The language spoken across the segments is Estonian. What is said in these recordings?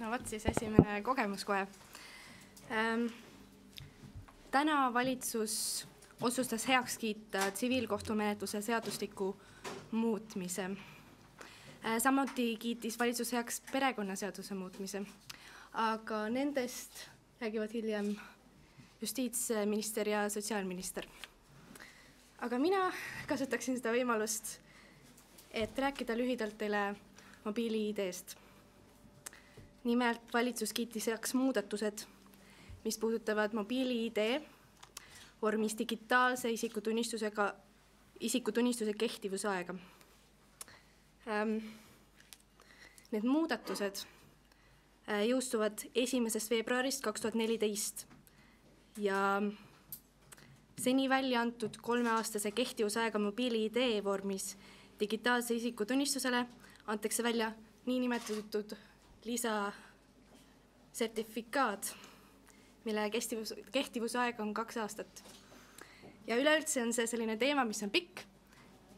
No vot siis esimene kogemus kohe. Täna valitsus otsustas heaks kiita tsiviilkohtumenetluse seadustiku muutmise. Samuti kiitis valitsus heaks perekonnaseaduse muutmise, aga nendest räägivad hiljem justiitsminister ja sotsiaalminister. Aga mina kasutaksin seda võimalust, et rääkida lühidalt teile mobiili-ID-st. Nimelt valitsus kiitis heaks muudatused, mis puudutavad mobiili-ID vormis digitaalse isikutunnistuse kehtivusaega. Need muudatused jõustuvad 1. veebruarist 2014 ja seni välja antud 3-aastase kehtivusaega mobiili-ID vormis digitaalse isikutunnistusele antakse välja niinimetatud lisasertifikaat, mille kehtivusaeg on 2 aastat. Ja üleüldse on see selline teema, mis on pikk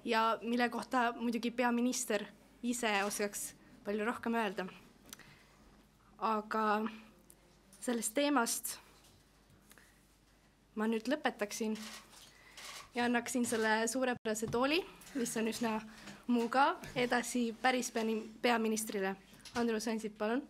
ja mille kohta muidugi peaminister ise oskaks palju rohkem öelda. Aga sellest teemast ma nüüd lõpetaksin ja annaksin selle suurepärase tooli, mis on üsna mugav, edasi päris peaministrile. Andrus Ansip, palun.